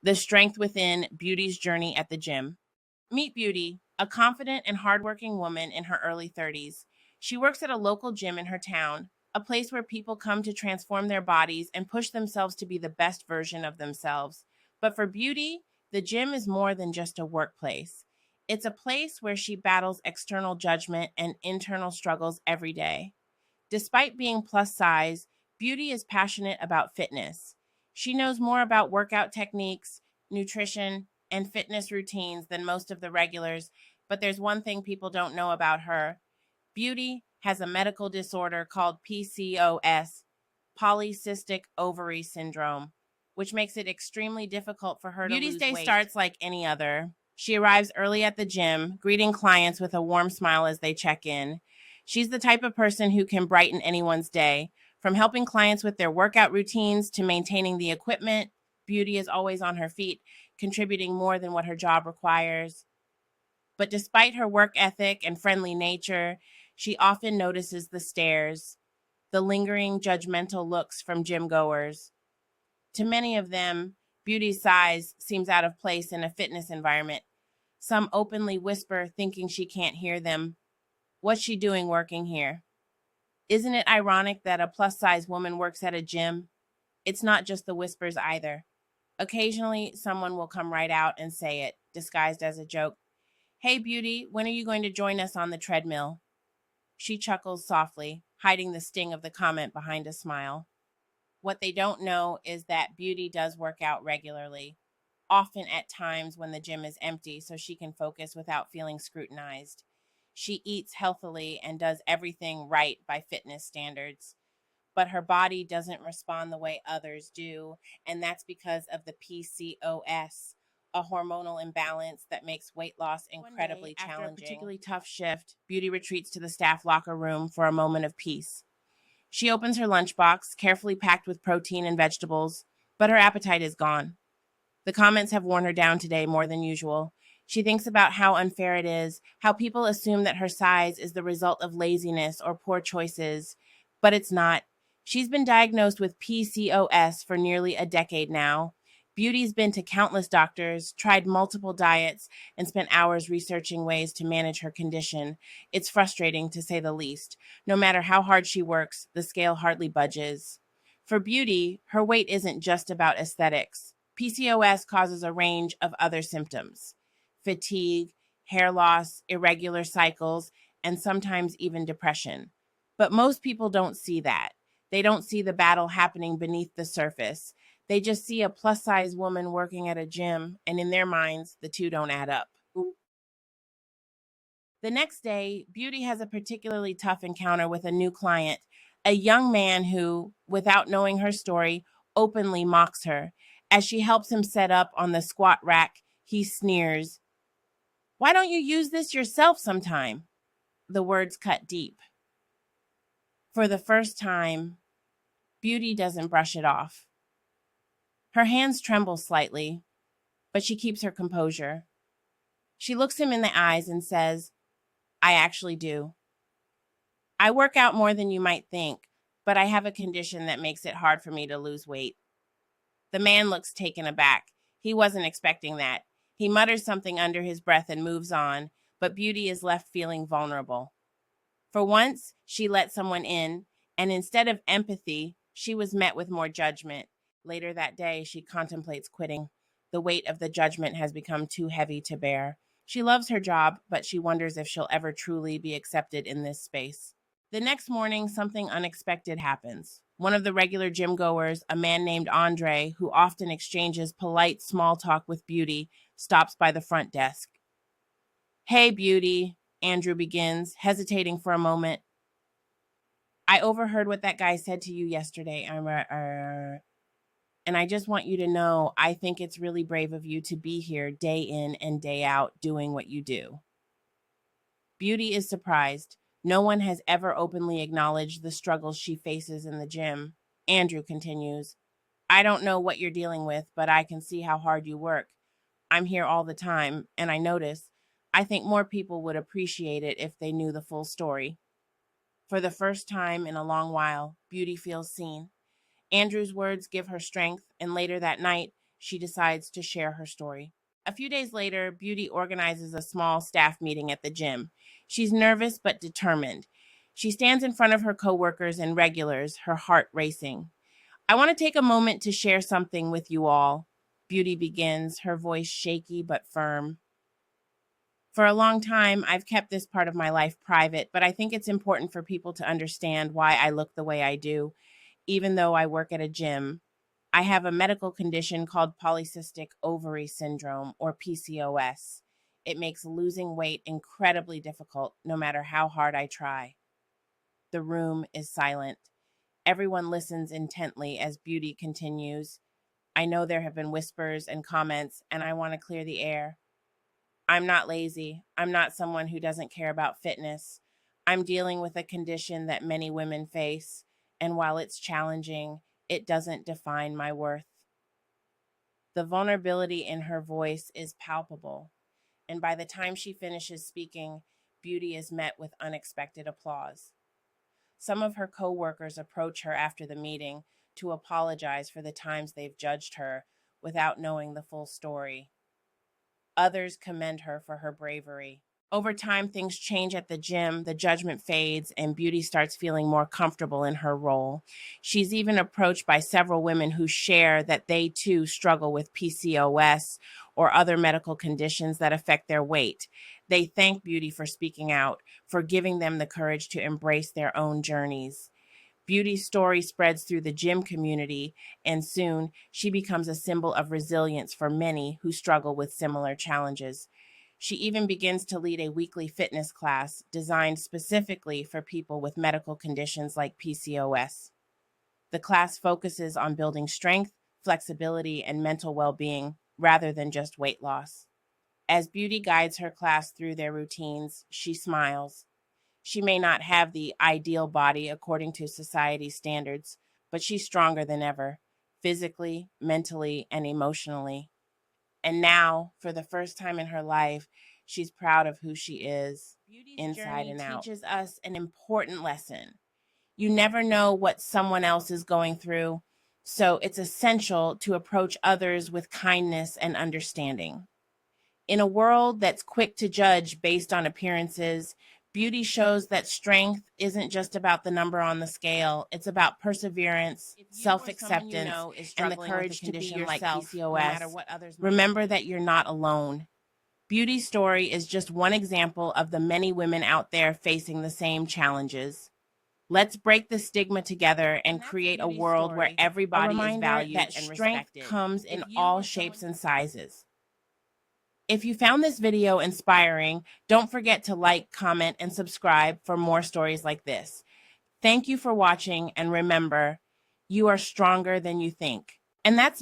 The strength within Beauty's journey at the gym. Meet Beauty, a confident and hardworking woman in her early 30s. She works at a local gym in her town, a place where people come to transform their bodies and push themselves to be the best version of themselves. But for Beauty, the gym is more than just a workplace. It's a place where she battles external judgment and internal struggles every day. Despite being plus size, Beauty is passionate about fitness. She knows more about workout techniques, nutrition, and fitness routines than most of the regulars, but there's one thing people don't know about her. Beauty has a medical disorder called PCOS, Polycystic Ovary Syndrome, which makes it extremely difficult for her to lose weight. Beauty's day starts like any other. She arrives early at the gym, greeting clients with a warm smile as they check in. She's the type of person who can brighten anyone's day. From helping clients with their workout routines to maintaining the equipment, Beauty is always on her feet, contributing more than what her job requires. But despite her work ethic and friendly nature, she often notices the stares, the lingering judgmental looks from gym goers. To many of them, Beauty's size seems out of place in a fitness environment. Some openly whisper, thinking she can't hear them. What's she doing working here? Isn't it ironic that a plus-size woman works at a gym? It's not just the whispers either. Occasionally, someone will come right out and say it, disguised as a joke. Hey, Beauty, when are you going to join us on the treadmill? She chuckles softly, hiding the sting of the comment behind a smile. What they don't know is that Beauty does work out regularly, often at times when the gym is empty so she can focus without feeling scrutinized. She eats healthily and does everything right by fitness standards, but her body doesn't respond the way others do, and that's because of the PCOS, a hormonal imbalance that makes weight loss incredibly challenging. After a particularly tough shift, Beauty retreats to the staff locker room for a moment of peace. She opens her lunchbox, carefully packed with protein and vegetables, but her appetite is gone. The comments have worn her down today more than usual. She thinks about how unfair it is, how people assume that her size is the result of laziness or poor choices, but it's not. She's been diagnosed with PCOS for nearly a decade now. Beauty's been to countless doctors, tried multiple diets, and spent hours researching ways to manage her condition. It's frustrating, to say the least. No matter how hard she works, the scale hardly budges. For Beauty, her weight isn't just about aesthetics. PCOS causes a range of other symptoms: fatigue, hair loss, irregular cycles, and sometimes even depression. But most people don't see that. They don't see the battle happening beneath the surface. They just see a plus-size woman working at a gym, and in their minds, the two don't add up. The next day, Beauty has a particularly tough encounter with a new client, a young man who, without knowing her story, openly mocks her. As she helps him set up on the squat rack, he sneers, "Why don't you use this yourself sometime?" The words cut deep. For the first time, Beauty doesn't brush it off. Her hands tremble slightly, but she keeps her composure. She looks him in the eyes and says, "I actually do. I work out more than you might think, but I have a condition that makes it hard for me to lose weight." The man looks taken aback. He wasn't expecting that. He mutters something under his breath and moves on, but Beauty is left feeling vulnerable. For once, she let someone in, and instead of empathy, she was met with more judgment. Later that day, she contemplates quitting. The weight of the judgment has become too heavy to bear. She loves her job, but she wonders if she'll ever truly be accepted in this space. The next morning, something unexpected happens. One of the regular gym goers, a man named Andre, who often exchanges polite small talk with Beauty, stops by the front desk. "Hey, Beauty," Andrew begins, hesitating for a moment. "I overheard what that guy said to you yesterday, and I just want you to know I think it's really brave of you to be here day in and day out doing what you do." Beauty is surprised. No one has ever openly acknowledged the struggles she faces in the gym. Andrew continues, "I don't know what you're dealing with, but I can see how hard you work. I'm here all the time, and I think more people would appreciate it if they knew the full story." For the first time in a long while, Beauty feels seen. Andrew's words give her strength, and later that night, she decides to share her story. A few days later, Beauty organizes a small staff meeting at the gym. She's nervous but determined. She stands in front of her coworkers and regulars, her heart racing. I want to take a moment to share something with you all. Beauty begins, her voice shaky but firm. For a long time, I've kept this part of my life private, but I think it's important for people to understand why I look the way I do, even though I work at a gym. I have a medical condition called Polycystic Ovary Syndrome, or PCOS. It makes losing weight incredibly difficult, no matter how hard I try. The room is silent. Everyone listens intently as Beauty continues. I know there have been whispers and comments, and I want to clear the air. I'm not lazy. I'm not someone who doesn't care about fitness. I'm dealing with a condition that many women face, and while it's challenging, it doesn't define my worth. The vulnerability in her voice is palpable, and by the time she finishes speaking, Beauty is met with unexpected applause. Some of her coworkers approach her after the meeting to apologize for the times they've judged her without knowing the full story. Others commend her for her bravery. Over time, things change at the gym, the judgment fades, and Beauty starts feeling more comfortable in her role. She's even approached by several women who share that they too struggle with PCOS or other medical conditions that affect their weight. They thank Beauty for speaking out, for giving them the courage to embrace their own journeys. Beauty's story spreads through the gym community, and soon she becomes a symbol of resilience for many who struggle with similar challenges. She even begins to lead a weekly fitness class designed specifically for people with medical conditions like PCOS. The class focuses on building strength, flexibility, and mental well-being rather than just weight loss. As Beauty guides her class through their routines, she smiles. She may not have the ideal body according to society's standards, but she's stronger than ever, physically, mentally, and emotionally. And now, for the first time in her life, she's proud of who she is, Beauty's inside and out. Teaches us an important lesson. You never know what someone else is going through, so it's essential to approach others with kindness and understanding. In a world that's quick to judge based on appearances, Beauty shows that strength isn't just about the number on the scale. It's about perseverance, self-acceptance, and the courage to be yourself, no matter what others may. Remember that you're not alone. Beauty's story is just one example of the many women out there facing the same challenges. Let's break the stigma together and create a world where everybody is valued and respected. Strength comes in all shapes and sizes. If you found this video inspiring, don't forget to like, comment, and subscribe for more stories like this. Thank you for watching, and remember, you are stronger than you think. And that's